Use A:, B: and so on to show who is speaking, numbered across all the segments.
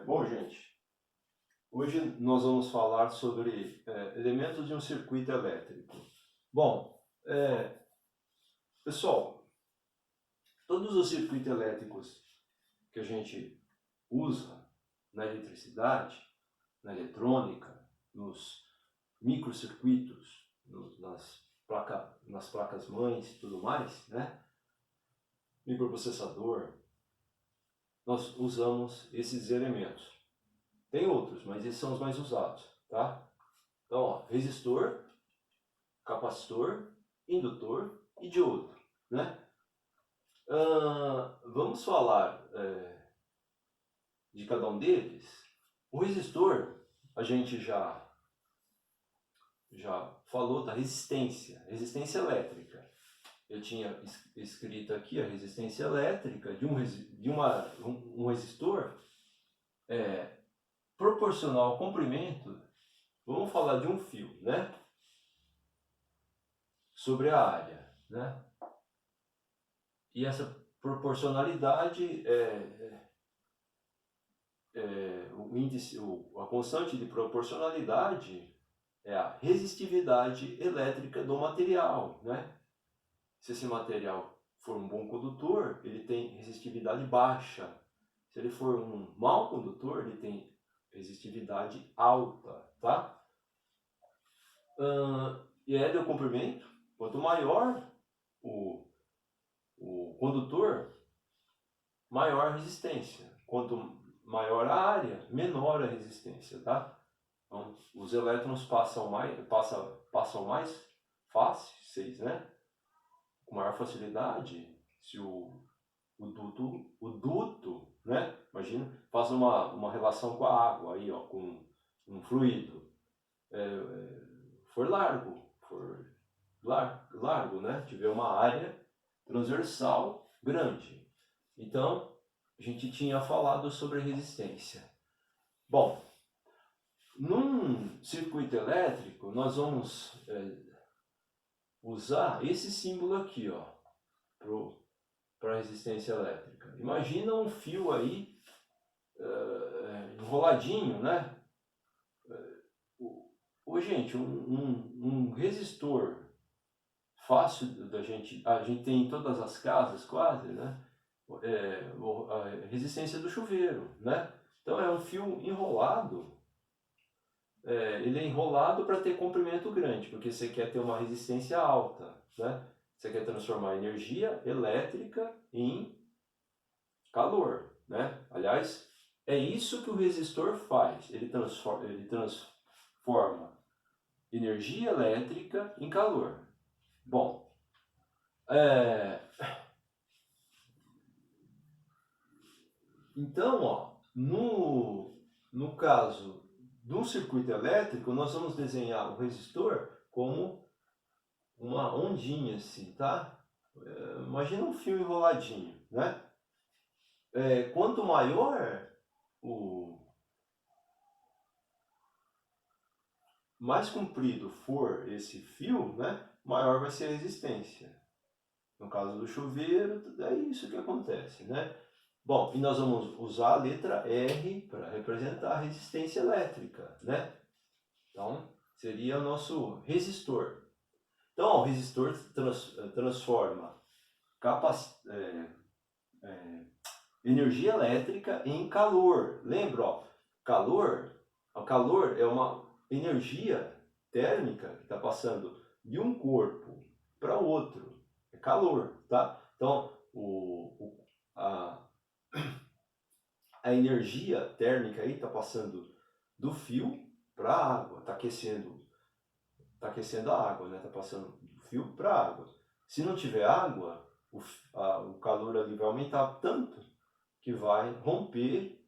A: Bom, gente, hoje nós vamos falar sobre elementos de um circuito elétrico. Bom, pessoal, todos os circuitos elétricos que a gente usa na eletricidade, na eletrônica, nos microcircuitos, nas placas mães e tudo mais, né? Microprocessador, nós usamos esses elementos. Tem outros, mas esses são os mais usados, tá? Então, ó, resistor, capacitor, indutor e diodo, né? Vamos falar de cada um deles. O resistor, a gente já falou da resistência elétrica. Eu tinha escrito aqui a resistência elétrica de um resistor proporcional ao comprimento. Vamos falar de um fio, né? Sobre a área, né? E essa proporcionalidade a constante de proporcionalidade é a resistividade elétrica do material, né? Se esse material for um bom condutor, ele tem resistividade baixa. Se ele for um mau condutor, ele tem resistividade alta, tá? E L é o comprimento. Quanto maior o condutor, maior a resistência. Quanto maior a área, menor a resistência, tá? Então, os elétrons passam mais fáceis, né? Com maior facilidade, se o duto, né? Imagina, faz uma relação com a água, aí, ó, com um fluido. For largo, né? Tiver uma área transversal grande. Então, a gente tinha falado sobre resistência. Bom, num circuito elétrico, nós vamos usar esse símbolo aqui, ó, para resistência elétrica. Imagina um fio aí enroladinho, né? Gente, um resistor fácil da gente... A gente tem em todas as casas quase, né? A resistência do chuveiro, né? Então é um fio enrolado. Ele é enrolado para ter comprimento grande, porque você quer ter uma resistência alta, né? Você quer transformar energia elétrica em calor, né? Aliás, é isso que o resistor faz. Ele transforma energia elétrica em calor. Bom, então, ó, no caso do circuito elétrico, nós vamos desenhar o resistor como uma ondinha assim, tá? Imagina um fio enroladinho, né? Quanto maior mais comprido for esse fio, né, maior vai ser a resistência. No caso do chuveiro, é isso que acontece, né? Bom, e nós vamos usar a letra R para representar a resistência elétrica, né? Então, seria o nosso resistor. Então, o resistor transforma energia elétrica em calor. Lembra, ó, o calor é uma energia térmica que está passando de um corpo para o outro. É calor, tá? Então, a energia térmica aí está passando do fio para a água, está aquecendo a água, né? Está passando do fio para a água. Se não tiver água, o calor ali vai aumentar tanto que vai romper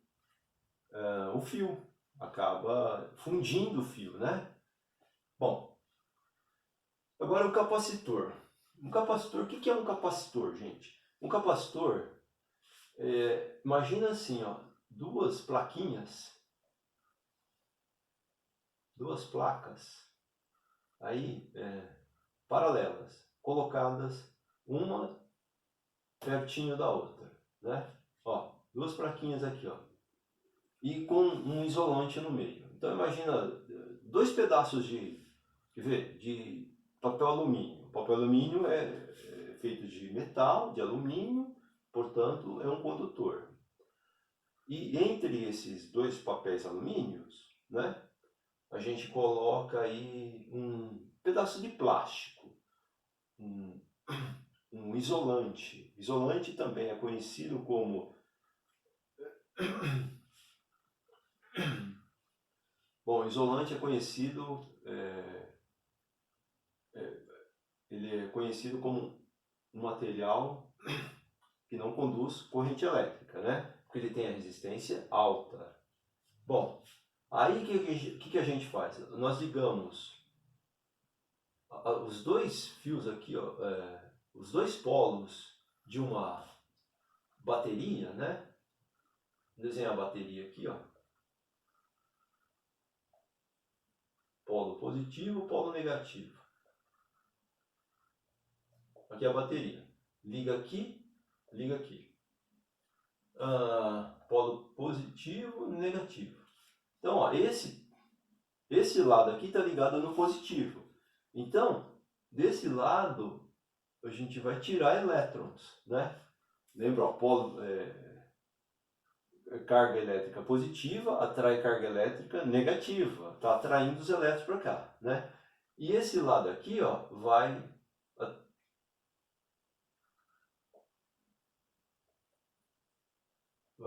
A: o fio, acaba fundindo o fio, né? Bom, agora o capacitor. O que é um capacitor, gente? Um capacitor, imagina assim, ó, duas placas aí paralelas, colocadas uma pertinho da outra, né? Ó, duas plaquinhas aqui, ó. e com um isolante no meio. Então imagina 2 pedaços de papel alumínio. O papel alumínio é feito de metal, de alumínio, portanto é um condutor. E entre esses 2 papéis alumínios, né, a gente coloca aí um pedaço de plástico, um, um isolante. Isolante também é conhecido como bom, isolante é conhecido, ele é conhecido como um material que não conduz corrente elétrica, né? Porque ele tem a resistência alta. Bom, aí o que a gente faz? Nós ligamos os 2 fios aqui, ó, os 2 polos de uma bateria, né? Vou desenhar a bateria aqui, ó. Polo positivo, polo negativo. Aqui é a bateria. Liga aqui, liga aqui. Polo positivo, negativo. Então, ó, esse lado aqui está ligado no positivo. Então, desse lado, a gente vai tirar elétrons, né? Lembra, ó, carga elétrica positiva atrai carga elétrica negativa. Está atraindo os elétrons para cá, né? E esse lado aqui, ó, vai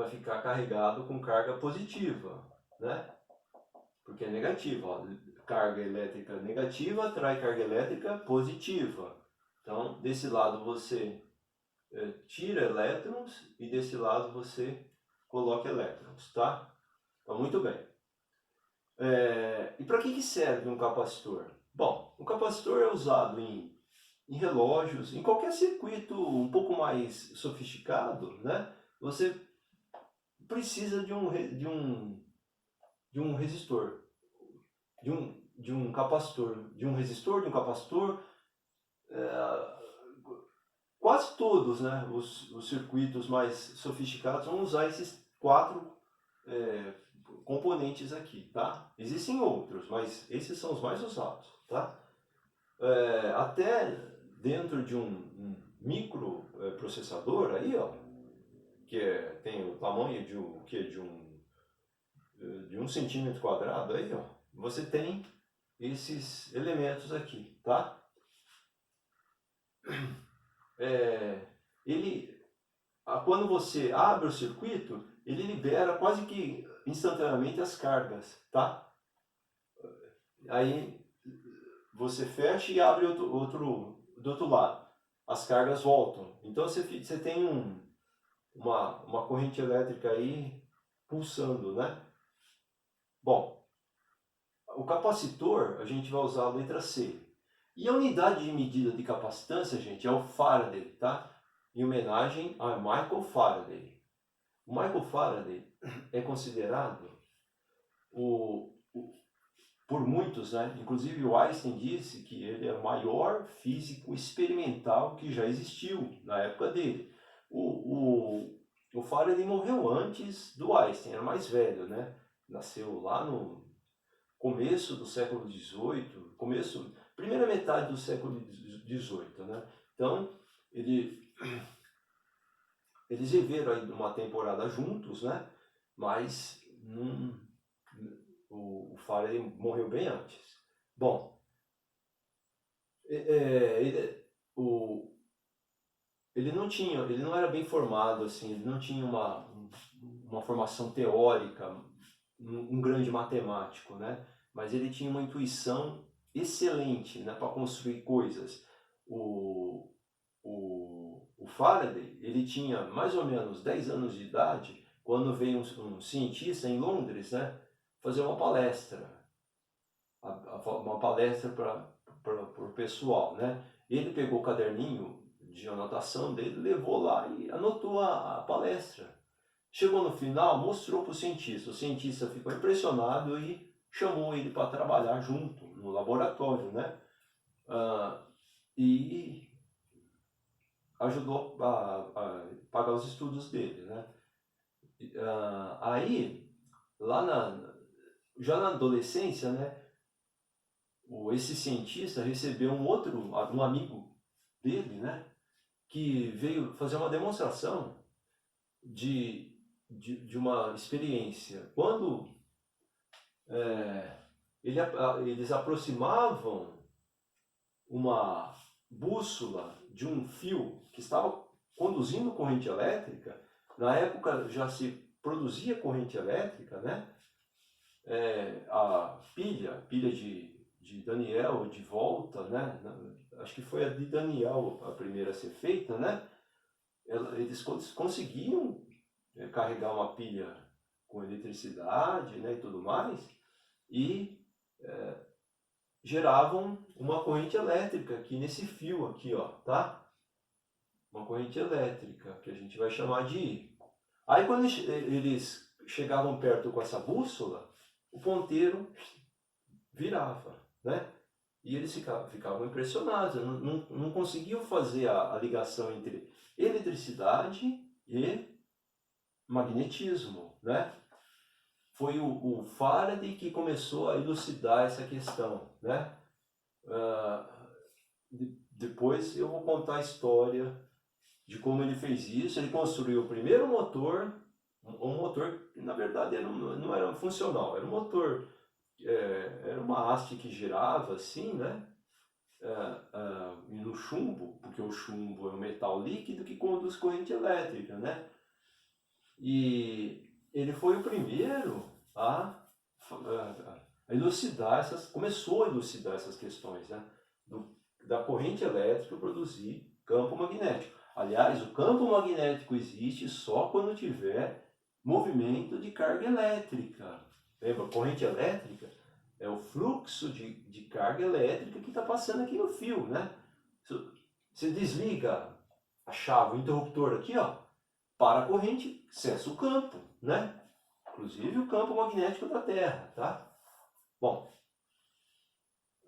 A: ficar carregado com carga positiva, né? Porque é negativa, ó. Carga elétrica negativa atrai carga elétrica positiva. Então, desse lado você tira elétrons e desse lado você coloca elétrons, tá? Então, muito bem. E para que serve um capacitor? Bom, o capacitor é usado em relógios, em qualquer circuito um pouco mais sofisticado, né? Você precisa de um resistor, de um capacitor, de um resistor, de um capacitor. Quase todos, né, os circuitos mais sofisticados vão usar esses 4 componentes aqui, tá? Existem outros, mas esses são os mais usados, tá? Até dentro de um microprocessador aí, ó, que tem o tamanho de um centímetro quadrado aí, ó, você tem esses elementos aqui, tá? Quando você abre o circuito, ele libera quase que instantaneamente as cargas, tá? Aí você fecha e abre do outro lado. As cargas voltam. Então você tem uma corrente elétrica aí pulsando, né? Bom, o capacitor a gente vai usar a letra C. E a unidade de medida de capacitância, gente, é o Faraday, tá? Em homenagem a Michael Faraday. O Michael Faraday é considerado por muitos, né? Inclusive o Einstein disse que ele é o maior físico experimental que já existiu na época dele. O Faraday morreu antes do Einstein, era mais velho, né? Nasceu lá no começo do século XVIII, primeira metade do século XVIII, né? Então, eles viveram aí uma temporada juntos, né? Mas o Faraday morreu bem antes. Bom, ele não era bem formado, assim, ele não tinha uma formação teórica, um grande matemático, né? Mas ele tinha uma intuição excelente, né, para construir coisas. O Faraday, ele tinha mais ou menos 10 anos de idade quando veio um cientista em Londres, né, fazer uma palestra. Uma palestra para o pessoal, né? Ele pegou o caderninho de anotação dele, levou lá e anotou a palestra. Chegou no final, mostrou para o cientista ficou impressionado e chamou ele para trabalhar junto no laboratório, né? E ajudou a pagar os estudos dele, né? Aí já na adolescência, né, esse cientista recebeu um amigo dele, né, que veio fazer uma demonstração de uma experiência. Quando eles aproximavam uma bússola de um fio que estava conduzindo corrente elétrica, na época já se produzia corrente elétrica, né? A pilha de Daniel de volta, né? Acho que foi a de Daniel a primeira a ser feita, né? Eles conseguiam carregar uma pilha com eletricidade, né, e tudo mais, e geravam uma corrente elétrica aqui nesse fio aqui, ó, tá? Uma corrente elétrica que a gente vai chamar de I. Aí quando eles chegavam perto com essa bússola, o ponteiro virava, né? E eles ficavam impressionados, não conseguiam fazer a ligação entre eletricidade e magnetismo, né? Foi o Faraday que começou a elucidar essa questão, né? Depois eu vou contar a história de como ele fez isso. Ele construiu o primeiro motor, um motor que na verdade não era funcional, era um motor, era uma haste que girava assim, né? No chumbo, porque o chumbo é um metal líquido que conduz corrente elétrica, né? E ele foi o primeiro a elucidar começou a elucidar essas questões, né? Da corrente elétrica produzir campo magnético. Aliás, o campo magnético existe só quando tiver movimento de carga elétrica. Lembra? Corrente elétrica é o fluxo de carga elétrica que está passando aqui no fio, né? Você desliga a chave, o interruptor aqui, ó, para a corrente, cessa o campo, né? Inclusive o campo magnético da Terra, tá? Bom,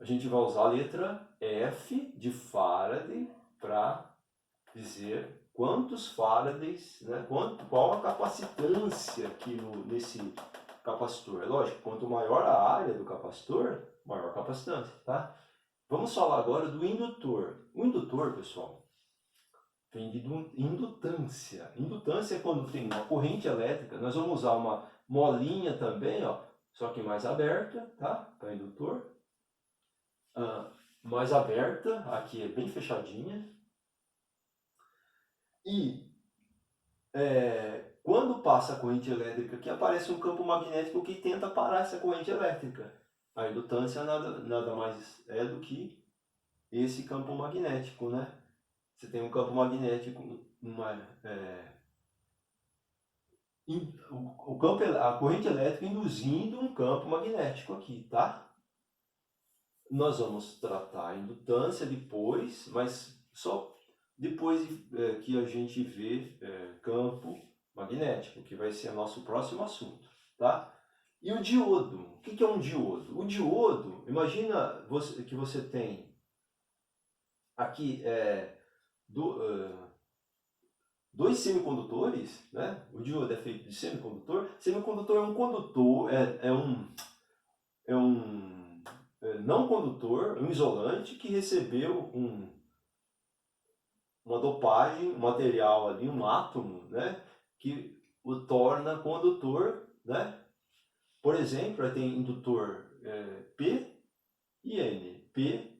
A: a gente vai usar a letra F de Faraday para dizer quantos Faradays, né? Qual a capacitância aqui nesse capacitor. É lógico, quanto maior a área do capacitor, maior a capacitância, tá? Vamos falar agora do indutor. O indutor, pessoal, vem de indutância. Indutância é quando tem uma corrente elétrica. Nós vamos usar uma molinha também, ó, só que mais aberta, tá? Para indutor. Mais aberta, aqui é bem fechadinha. E quando passa a corrente elétrica aqui, aparece um campo magnético que tenta parar essa corrente elétrica. A indutância nada mais é do que esse campo magnético, né? Você tem um campo magnético, a corrente elétrica induzindo um campo magnético aqui, tá? Nós vamos tratar a indutância depois, mas só depois que a gente vê campo magnético, que vai ser o nosso próximo assunto, tá? E o diodo, o que é um diodo? O diodo, imagina que você tem aqui dois semicondutores, né? O diodo é feito de semicondutor. Semicondutor é um condutor, é um não condutor, um isolante que recebeu uma dopagem, um material ali, um átomo, né? Que o torna condutor, né? Por exemplo, tem indutor P e N. P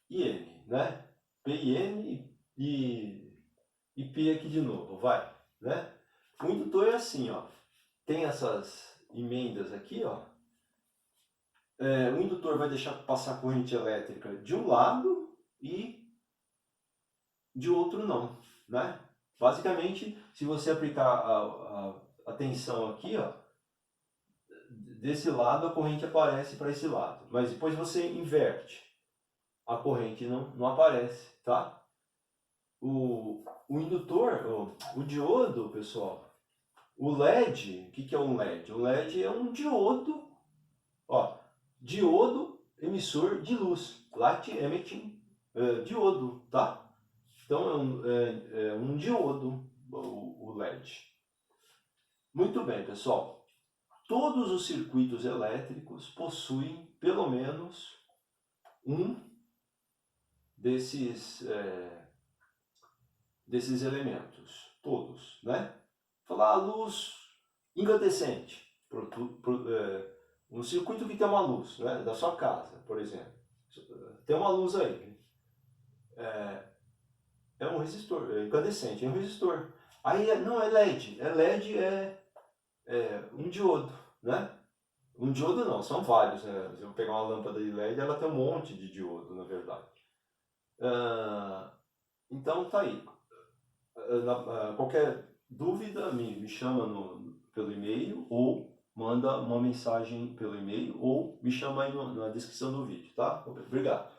A: e N, né? P e N e P aqui de novo, vai, né? O indutor é assim, ó. Tem essas emendas aqui, ó. O indutor vai deixar passar corrente elétrica de um lado e de outro não, né? Basicamente, se você aplicar a tensão aqui, ó, desse lado a corrente aparece para esse lado, mas depois você inverte, a corrente não aparece, tá? O indutor, o diodo, pessoal, o LED, o que é um LED? O LED é um diodo, ó, diodo emissor de luz, light emitting diodo, tá? Então é um diodo o LED. Muito bem, pessoal. todos os circuitos elétricos possuem pelo menos um desses elementos, todos, né? Falar a luz incandescente, um circuito que tem uma luz, né? Da sua casa, por exemplo, tem uma luz aí, é um resistor, é incandescente, é um resistor. Aí não é LED, é um diodo, né? Um diodo não, são vários, né? Se eu pegar uma lâmpada de LED, ela tem um monte de diodo, na verdade. Então tá aí. Qualquer dúvida, me chama pelo e-mail ou manda uma mensagem pelo e-mail ou me chama aí na descrição do vídeo, tá? Obrigado.